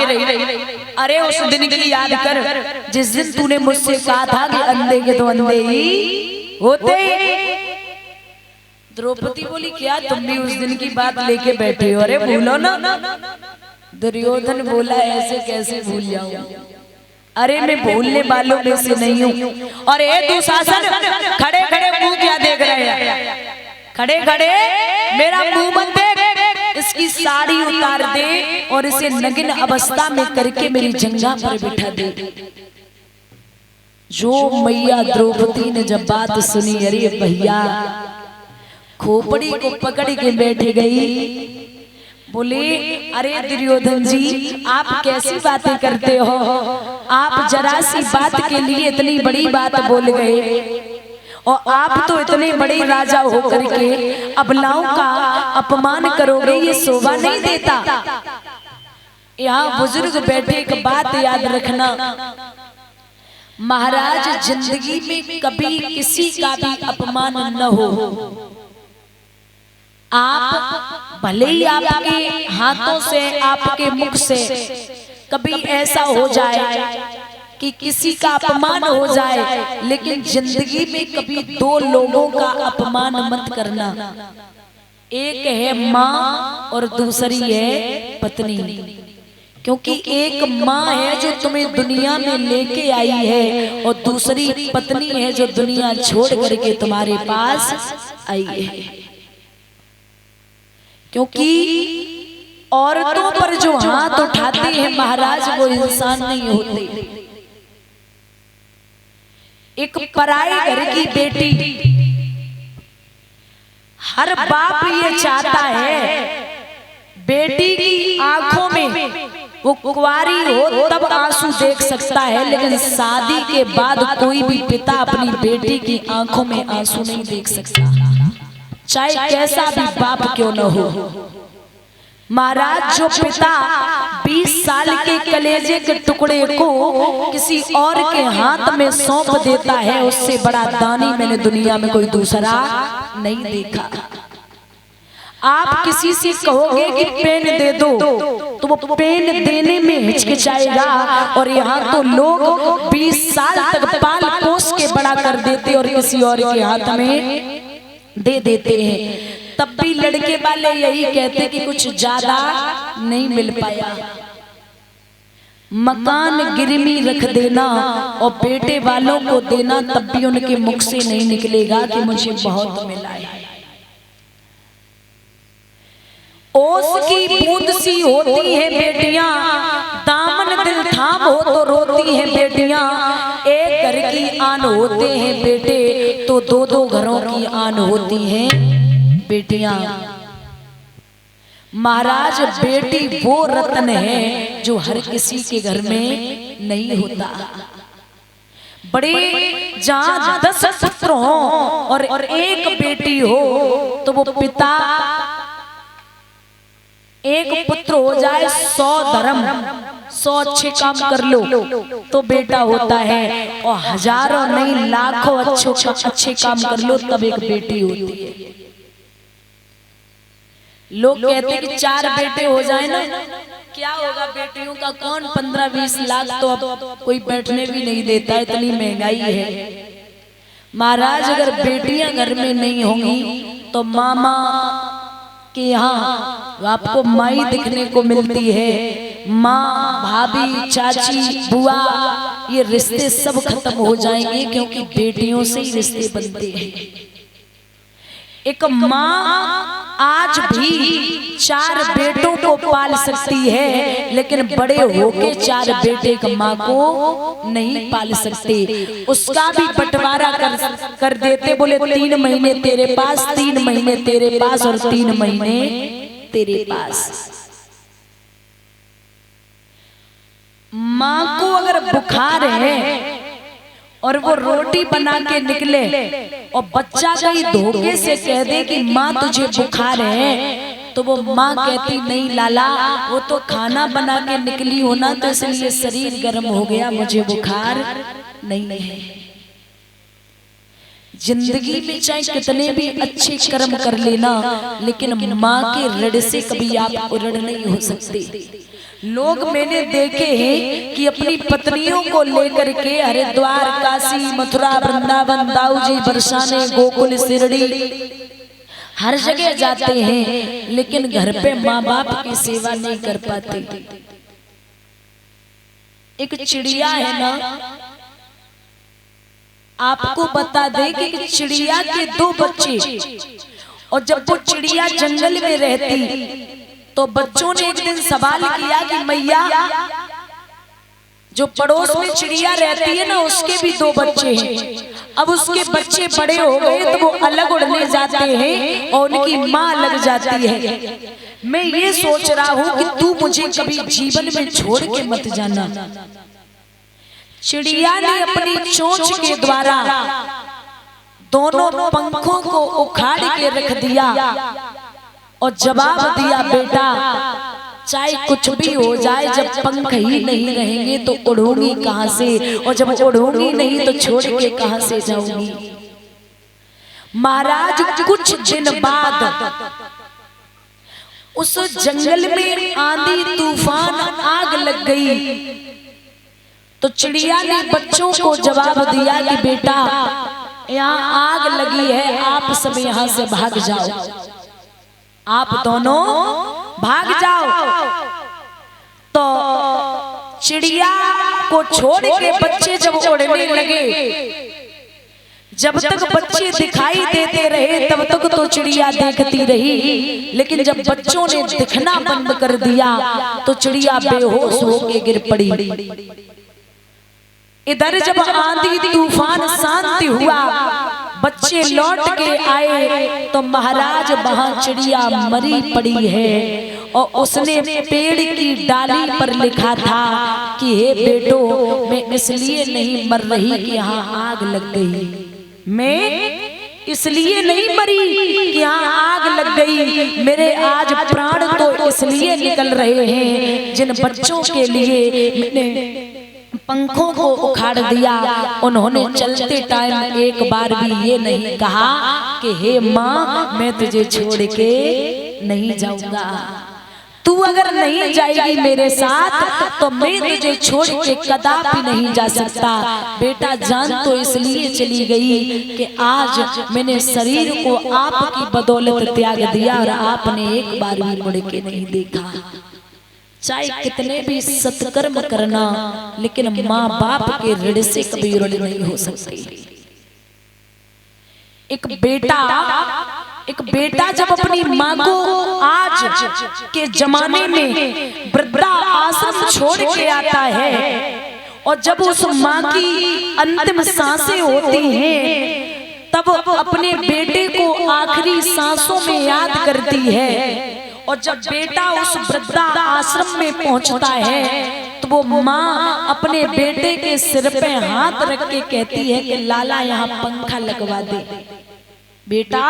रही, अरे उस दिन की याद कर जिस दिन तूने मुझसे कहा था कि अंधे के तो अंधे ही होते। द्रौपदी बोली क्या तुम भी उस दिन की बात लेके बैठे हो? अरे भूलो ना। दुर्योधन बोला ऐसे कैसे भूल जाऊं, अरे मैं भूलने वालों में से नहीं हूं। और दुशासन खड़े खड़े मुंह क्या देख रहे हैं? खड़े खड़े मेरा मुंह मत देख, इसकी साड़ी उतार दे और इसे नग्न अवस्था में करके मेरी जंघा पर बिठा दे। जो मैया द्रौपदी ने जब बात सुनी, अरे भैया खोपड़ी को पकड़ के बैठ गई। बोले अरे दुर्योधन जी आप कैसी बातें करते हो? आप जरा सी बात के लिए इतनी बड़ी बात बोल गए, और आप तो इतने बड़े राजा होकर के अबलाओं का अपमान करोगे, ये शोभा नहीं देता। यहाँ बुजुर्ग बैठे एक बात याद रखना, महाराज जिंदगी में कभी किसी का भी अपमान न हो। आप भले ही आपके हाथों से आपके मुख से कभी ऐसा हो जाए कि किसी का अपमान हो जाए, लेकिन जिंदगी में कभी दो लोगों का अपमान मत करना। एक है माँ और दूसरी है पत्नी, क्योंकि एक माँ है जो तुम्हें दुनिया में लेके आई है और दूसरी पत्नी है जो दुनिया छोड़ करके तुम्हारे पास आई है। क्योंकि औरतों पर जो हाथ उठाते हैं महाराज वो इंसान नहीं होते। एक पराये घर की बेटी, हर बाप ये चाहता है बेटी की आंखों में, वो कुंवारी हो तब आंसू देख सकता है, लेकिन शादी के बाद कोई भी पिता अपनी बेटी की आंखों में आंसू नहीं देख सकता, चाहे कैसा भी बाप क्यों न हो। महाराज जो पिता 20 साल के कलेजे के टुकड़े को किसी और के हाथ में सौंप देता है, उससे बड़ा दानी मैंने दुनिया में कोई दूसरा नहीं देखा। आप किसी से कहोगे कि पेन दे दो तो वो पेन देने में हिचकिचाएगा, और यहाँ तो लोग 20 साल तक पाल पोस के बड़ा कर देते और किसी और के हाथ में दे देते हैं। तब भी लड़के वाले यही कहते कि कुछ ज्यादा नहीं मिल पाया। मकान गिरवी रख देना और बेटे वालों को देना, तब भी उनके मुख से नहीं निकलेगा कि मुझे बहुत मिला है। ओस की बूंद सी होती है बेटियां, दामन दिल थाम हो तो रोती हैं बेटियां। एक घर की आन होते हैं बेटे तो दो दो घरों की आन होती हैं बेटियां। महाराज बेटी वो रत्न है जो हर किसी के घर में नहीं होता। बड़े जहां 10 पुत्र हो और एक बेटी हो तो वो पिता, एक पुत्र हो जाए 100 धर्म 100 अच्छे काम कर लो तो बेटा होता है, और हजारों नहीं लाखों अच्छे काम कर लो तब एक बेटी होती है। लोग कहते हैं कि 4 बेटे हो जाए ना क्या होगा, बेटियों का कौन 15-20 लाख तो अब कोई बैठने भी नहीं देता, इतनी महंगाई है। महाराज अगर बेटियां घर में नहीं होंगी तो मामा के यहाँ आपको माई दिखने को मिलती है। माँ, भाभी, चाची, बुआ, ये रिश्ते सब खत्म हो जाएंगे, क्योंकि बेटियों से ही रिश्ते बनते हैं। एक माँ आज भी 4 बेटों को पाल सकती है, लेकिन बड़े होके 4 बेटे की माँ को नहीं पाल सकते। उसका भी बंटवारा कर देते, बोले 3 महीने तेरे पास, 3 महीने तेरे पास और 3 महीने तेरे पास। माँ को अगर बुखार है और वो रोटी बना के निकले और बच्चा कहीं धोखे से कह दे कि माँ तुझे बुखार है, तो वो माँ कहती नहीं लाला वो तो खाना बना के निकली हो ना, तो इसलिए शरीर गर्म हो गया, मुझे बुखार नहीं है। जिंदगी में चाहे कितने भी अच्छे कर्म कर लेना, लेकिन माँ के ऋण से कभी आप ऋण नहीं हो सकते। लोग मैंने देखे हैं कि अपनी पत्नियों को लेकर के हरिद्वार, काशी, मथुरा, वृंदावन, दाऊजी, बरसाने, गोकुल, शिरडी हर जगह जाते हैं, लेकिन घर पे माँ बाप की सेवा नहीं कर पाते। एक चिड़िया है ना, आपको बता दे कि चिड़िया के 2 बच्चे, और जब वो चिड़िया जंगल में रहती तो बच्चों ने एक दिन सवाल किया कि मैया, जो पड़ोस में चिड़िया रहती है ना, उसके भी 2 बच्चे हैं। अब उसके बच्चे बड़े हो गए तो वो अलग उड़ने जाते हैं और उनकी माँ अलग जाती है। मैं ये सोच रहा हूँ कि तू मुझे कभी जीवन में छोड़ के मत जाना। चिड़िया ने अपनी चोंच के द्वारा दोनों पंखों को उखाड़ के रख दिया और जवाब दिया, बेटा चाहे कुछ भी हो जाए, जब पंख ही नहीं रहेंगे तो उड़ूंगी कहां से, और जब उड़ूंगी नहीं तो छोड़ के कहां से जाऊंगी। महाराज कुछ दिन बाद उस जंगल में आंधी तूफान आग लग गई, तो चिड़िया ने बच्चों को जवाब दिया कि बेटा यहाँ आग लगी है, आप सब यहाँ से भाग जाओ, आप दोनों भाग जाओ। तो चिड़िया को छोड़ के बच्चे जब उड़ने लगे, जब तक बच्चे दिखाई देते रहे तब तक तो चिड़िया देखती रही, लेकिन जब बच्चों ने दिखना बंद कर दिया तो चिड़िया बेहोश होके गिर पड़ी। इधर जब आंधी तूफान शांत हुआ, बच्चे लौट के आए तो महाराज वहां चिड़िया मरी पड़ी है, और उसने पेड़ की डाली पर लिखा था कि हे बेटो, मैं इसलिए नहीं मर रही कि यहाँ आग लग गई, मैं इसलिए नहीं मरी कि यहाँ आग लग गई, मेरे आज प्राण तो इसलिए निकल रहे हैं जिन बच्चों के लिए मैंने पंखों को उखाड़ दिया। उन्होंने चलते टाइम एक बार भी ये नहीं कहा कि हे माँ, मैं तुझे छोड़ के नहीं जाऊंगा, तू अगर नहीं जाएगी मेरे साथ तो मैं तुझे छोड़ के कदापि नहीं जा सकता। बेटा जान तो इसलिए चली गई कि आज मैंने शरीर को आपकी बदौलत त्याग दिया और आपने एक बार भी मुड़ के नहीं देखा। चाहे कितने भी सत्कर्म करना, लेकिन माँ बाप के ऋण से कभी ऋण नहीं हो सकती। एक बेटा जब अपनी माँ को आज के जमाने में वृद्धा आश्रम छोड़ के आता है, और जब उस माँ की अंतिम सांसें होती हैं, तब अपने बेटे को आखिरी सांसों में याद करती है। और जब बेटा उस वृद्धा आश्रम में पहुंचता है तो वो माँ अपने बेटे के सिर पे हाथ रख के कहती है कि लाला यहाँ पंखा लगवा दे, बेटा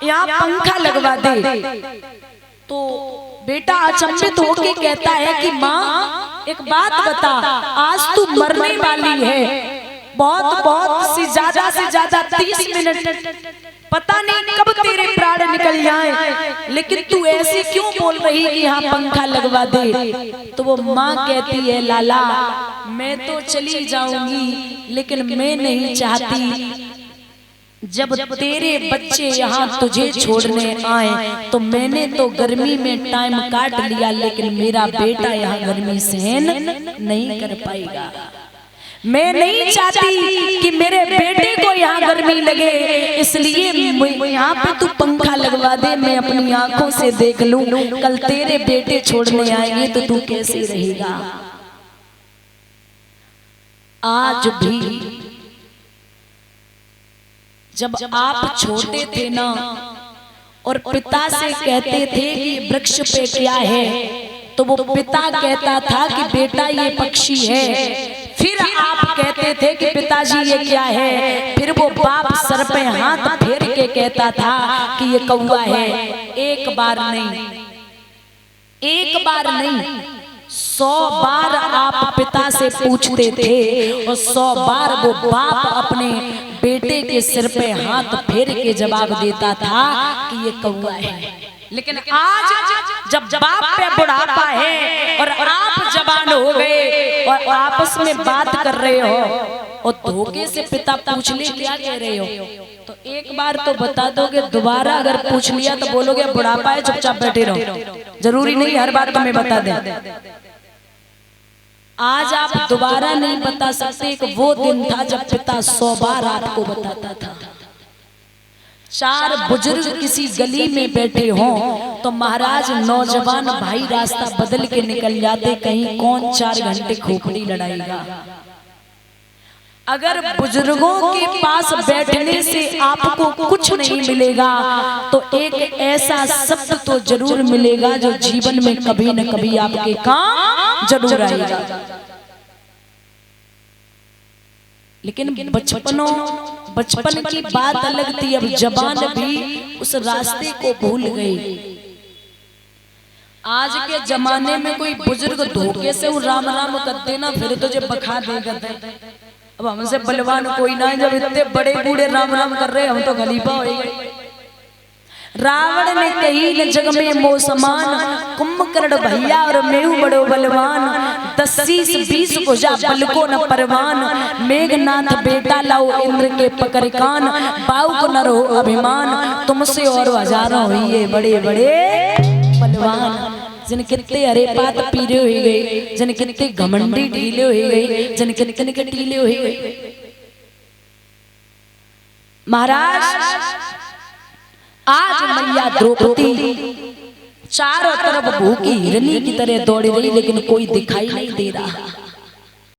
यहाँ पंखा लगवा दे। तो बेटा अचंभित होके कहता है कि माँ एक बात बता, आज तू मरने वाली है, बहुत सी ज्यादा से ज्यादा 30 मिनट, पता नहीं कब तेरे प्राण निकल जाएं, लेकिन तू ऐसे क्यों बोल रही कि यहाँ पंखा लगवा दे। तो वो माँ कहती है, लाला मैं तो चली जाऊंगी, लेकिन मैं नहीं चाहती जब तेरे बच्चे यहाँ तुझे छोड़ने आए तो मैंने तो गर्मी में टाइम काट लिया, लेकिन मेरा बेटा यहाँ गर्मी सहन नहीं कर पाएगा। मैं नहीं चाहती कि मेरे बेटे को यहाँ गर्मी लगे, इसलिए यहाँ पे तू पंखा लगवा दे, मैं अपनी आंखों से देख लूं, कल तेरे बेटे छोड़ने आएंगे तो तू कैसे रहेगा। आज भी जब आप छोटे थे ना और पिता से कहते थे कि वृक्ष पे क्या है, तो वो पिता कहता था कि बेटा ये पक्षी है। फिर आप कहते थे कि पिताजी ये क्या है, फिर वो बाप सर पे हाथ फेर के कहता था कि ये कौवा है। एक बार नहीं, 100 बार आप पिता से पूछते थे और 100 बार वो बाप अपने बेटे के सिर पे हाथ फेर के जवाब देता था कि ये कौवा है। लेकिन आज जब बाप पे बुढ़ापा है और आप जवान हो गए और आपस में बात कर रहे हो और धोखे से पिता पूछ ले क्या कह रहे हो, तो एक बार तो बता दोगे, दोबारा अगर पूछ लिया तो बोलोगे बुढ़ापा है चुपचाप बैठे रहो। जरूरी नहीं हर बात तुम्हें बता दें। आज आप दोबारा नहीं बता सकते। एक वो दिन था जब पिता 100 बार आपको बताता था। 4 बुजुर्ग किसी गली में बैठे हों तो महाराज नौजवान भाई रास्ता बदल के निकल जाते, कहीं कौन 4 घंटे खोपड़ी लड़ाएगा। अगर बुजुर्गों के पास बैठने से आपको कुछ नहीं मिलेगा तो एक ऐसा शब्द तो जरूर मिलेगा जो जीवन में कभी न कभी आपके काम जरूर आएगा। लेकिन बचपन की बात अलग थी, अब जवान भी उस रास्ते को भूल गई। आज के जमाने में कोई बुजुर्ग धोखे से राम राम कर देना फिर तुझे बखा देगा। अब हमसे बलवान कोई ना है, जब इतने बड़े बूढ़े राम राम कर रहे हम तो गलीबा हो गए। रावण ने कही न जग में मो समान, कुंभकर्ण भैया और मेहू बड़ो बलवान, 10-20 भुजा बल को न परवान, मेघनाथ बेटा लाओ इंद्र के पकड़ कान, बाऊ को न रहो अभिमान, तुमसे और हजारों हुए बड़े बड़े बलवान। जिन कितने हरे पात पीले हुए गए, जिन कितने घमंडी ढीले हुए गए, जिन कितने के ढीले हुए गए। महाराज आज मैया द्रौपदी चारों तरफ भूखी हिरनी की तरह दौड़ रही, लेकिन कोई दिखाई नहीं दे रहा।